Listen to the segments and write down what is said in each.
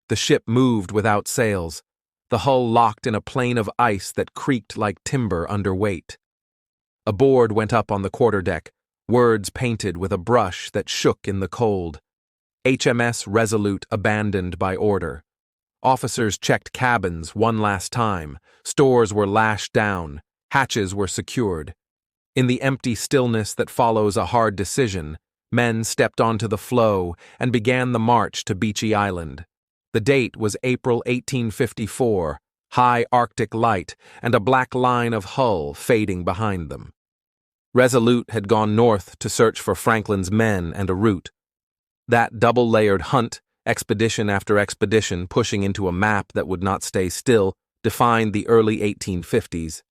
The ship moved without sails, the hull locked in a plain of ice that creaked like timber under weight. A board went up on the quarterdeck, words painted with a brush that shook in the cold. HMS Resolute abandoned by order. Officers checked cabins one last time, stores were lashed down, hatches were secured. In the empty stillness that follows a hard decision, men stepped onto the floe and began the march to Beechy Island. The date was April 1854, high Arctic light and a black line of hull fading behind them. Resolute had gone north to search for Franklin's men and a route. That double-layered hunt, expedition after expedition pushing into a map that would not stay still, defined the early 1850s.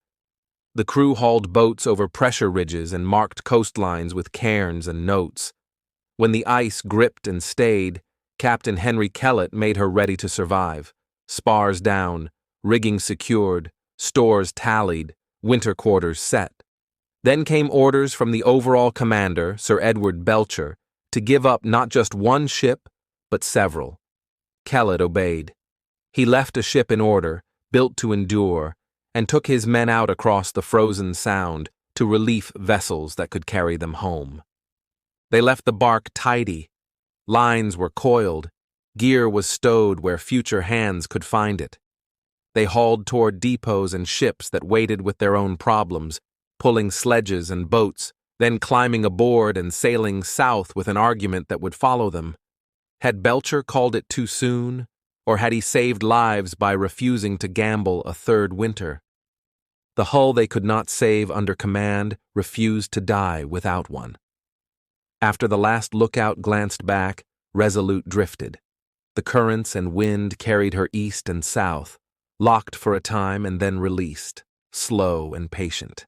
The crew hauled boats over pressure ridges and marked coastlines with cairns and notes. When the ice gripped and stayed, Captain Henry Kellett made her ready to survive. Spars down, rigging secured, stores tallied, winter quarters set. Then came orders from the overall commander, Sir Edward Belcher, to give up not just one ship, but several. Kellett obeyed. He left a ship in order, built to endure, and took his men out across the frozen sound to relief vessels that could carry them home. They left the bark tidy. Lines were coiled, gear was stowed where future hands could find it. They hauled toward depots and ships that waited with their own problems, pulling sledges and boats, then climbing aboard and sailing south with an argument that would follow them. Had Belcher called it too soon, or had he saved lives by refusing to gamble a third winter? The hull they could not save under command refused to die without one. After the last lookout glanced back, Resolute drifted. The currents and wind carried her east and south, locked for a time and then released, slow and patient.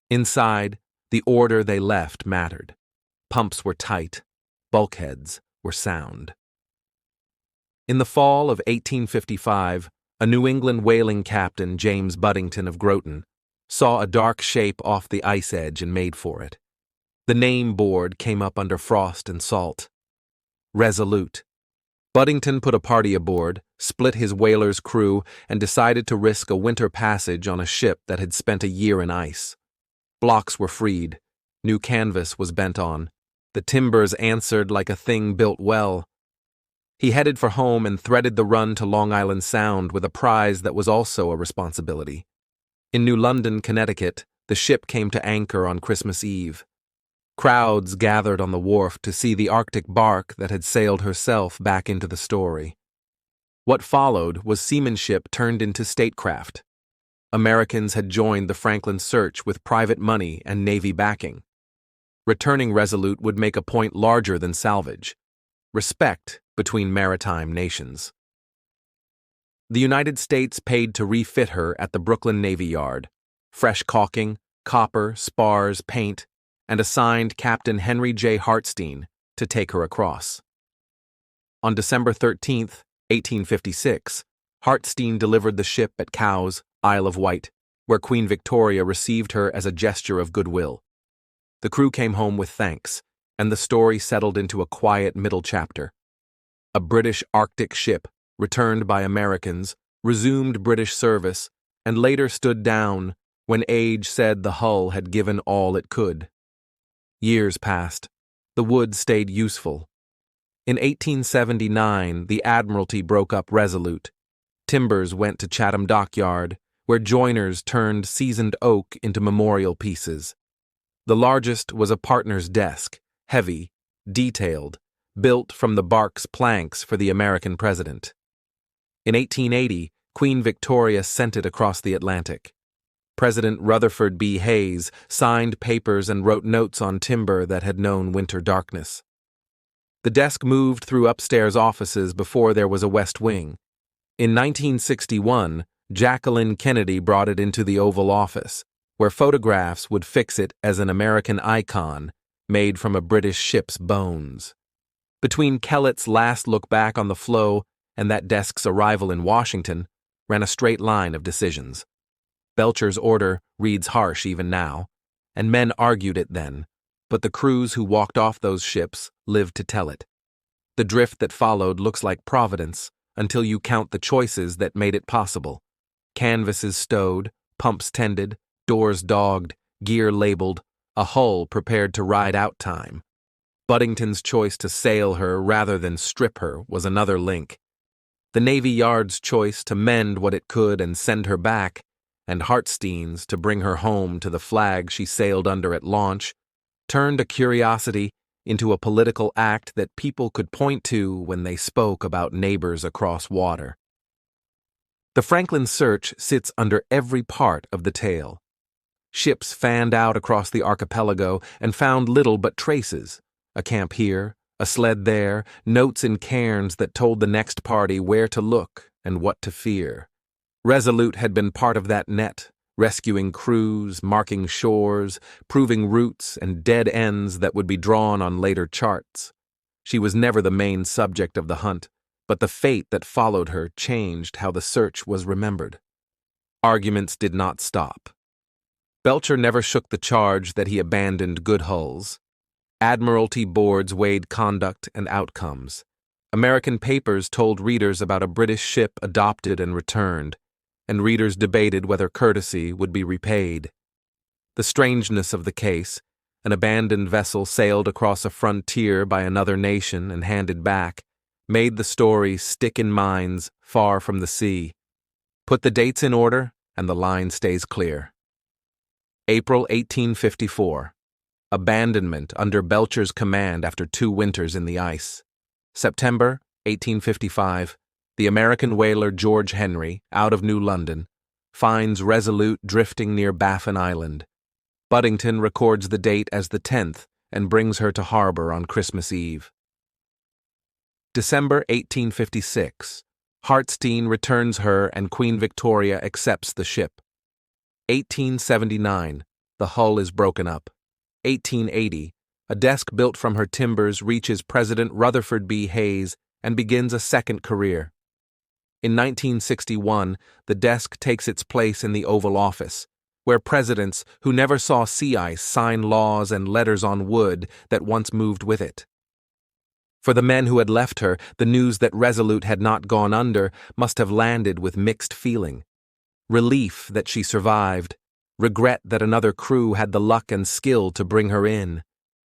Inside, the order they left mattered. Pumps were tight, bulkheads were sound. In the fall of 1855, a New England whaling captain, James Buddington of Groton, saw a dark shape off the ice edge and made for it. The name board came up under frost and salt. Resolute. Buddington put a party aboard, split his whaler's crew, and decided to risk a winter passage on a ship that had spent a year in ice. Blocks were freed. New canvas was bent on. The timbers answered like a thing built well. He headed for home and threaded the run to Long Island Sound with a prize that was also a responsibility. In New London, Connecticut, the ship came to anchor on Christmas Eve. Crowds gathered on the wharf to see the Arctic bark that had sailed herself back into the story. What followed was seamanship turned into statecraft. Americans had joined the Franklin search with private money and Navy backing. Returning Resolute would make a point larger than salvage: respect between maritime nations. The United States paid to refit her at the Brooklyn Navy Yard, fresh caulking, copper, spars, paint, and assigned Captain Henry J. Hartstein to take her across. On December 13, 1856, Hartstein delivered the ship at Cowes, Isle of Wight, where Queen Victoria received her as a gesture of goodwill. The crew came home with thanks, and the story settled into a quiet middle chapter. A British Arctic ship, returned by Americans, resumed British service, and later stood down when age said the hull had given all it could. Years passed. The wood stayed useful. In 1879, the Admiralty broke up Resolute. Timbers went to Chatham Dockyard, where joiners turned seasoned oak into memorial pieces. The largest was a partner's desk, heavy, detailed, built from the bark's planks for the American president. In 1880, Queen Victoria sent it across the Atlantic. President Rutherford B. Hayes signed papers and wrote notes on timber that had known winter darkness. The desk moved through upstairs offices before there was a West Wing. In 1961, Jacqueline Kennedy brought it into the Oval Office, where photographs would fix it as an American icon made from a British ship's bones. Between Kellett's last look back on the floe and that desk's arrival in Washington ran a straight line of decisions. Belcher's order reads harsh even now, and men argued it then, but the crews who walked off those ships lived to tell it. The drift that followed looks like providence, until you count the choices that made it possible. Canvases stowed, pumps tended, doors dogged, gear labeled, a hull prepared to ride out time. Buddington's choice to sail her rather than strip her was another link. The Navy Yard's choice to mend what it could and send her back, and Hartstein's to bring her home to the flag she sailed under at launch, turned a curiosity into a political act that people could point to when they spoke about neighbors across water. The Franklin search sits under every part of the tale. Ships fanned out across the archipelago and found little but traces, a camp here, a sled there, notes in cairns that told the next party where to look and what to fear. Resolute had been part of that net, rescuing crews, marking shores, proving routes and dead ends that would be drawn on later charts. She was never the main subject of the hunt, but the fate that followed her changed how the search was remembered. Arguments did not stop. Belcher never shook the charge that he abandoned good hulls. Admiralty boards weighed conduct and outcomes. American papers told readers about a British ship adopted and returned, and readers debated whether courtesy would be repaid. The strangeness of the case, an abandoned vessel sailed across a frontier by another nation and handed back, made the story stick in minds far from the sea. Put the dates in order, and the line stays clear. April 1854. Abandonment under Belcher's command after 2 winters in the ice. September 1855. The American whaler George Henry, out of New London, finds Resolute drifting near Baffin Island. Buddington records the date as the 10th and brings her to harbor on Christmas Eve. December 1856. Hartstein returns her and Queen Victoria accepts the ship. 1879. The hull is broken up. 1880. A desk built from her timbers reaches President Rutherford B. Hayes and begins a second career. In 1961, the desk takes its place in the Oval Office, where presidents who never saw sea ice sign laws and letters on wood that once moved with it. For the men who had left her, the news that Resolute had not gone under must have landed with mixed feeling. Relief that she survived, regret that another crew had the luck and skill to bring her in,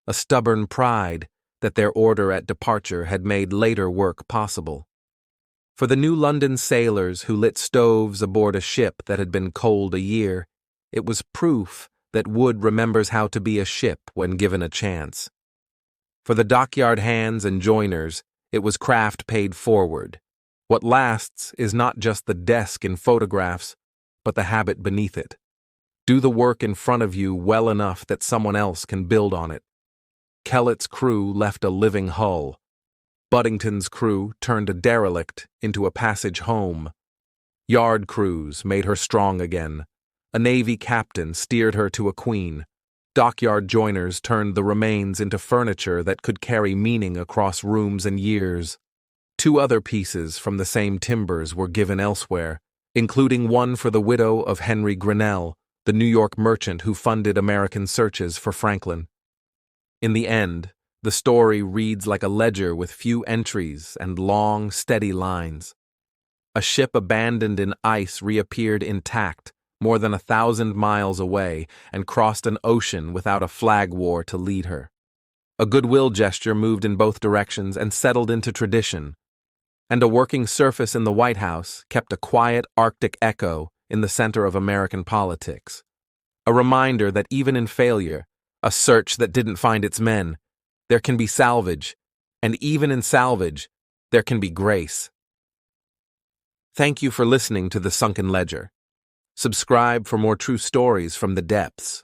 a stubborn pride that their order at departure had made later work possible. For the New London sailors who lit stoves aboard a ship that had been cold a year, it was proof that wood remembers how to be a ship when given a chance. For the dockyard hands and joiners, it was craft paid forward. What lasts is not just the desk in photographs, but the habit beneath it. Do the work in front of you well enough that someone else can build on it. Kellett's crew left a living hull. Buddington's crew turned a derelict into a passage home. Yard crews made her strong again. A Navy captain steered her to a queen. Dockyard joiners turned the remains into furniture that could carry meaning across rooms and years. 2 other pieces from the same timbers were given elsewhere, including one for the widow of Henry Grinnell, the New York merchant who funded American searches for Franklin. In the end, the story reads like a ledger with few entries and long, steady lines. A ship abandoned in ice reappeared intact, more than 1,000 miles away, and crossed an ocean without a flag war to lead her. A goodwill gesture moved in both directions and settled into tradition. And a working surface in the White House kept a quiet Arctic echo in the center of American politics. A reminder that even in failure, a search that didn't find its men, there can be salvage, and even in salvage, there can be grace. Thank you for listening to The Sunken Ledger. Subscribe for more true stories from the depths.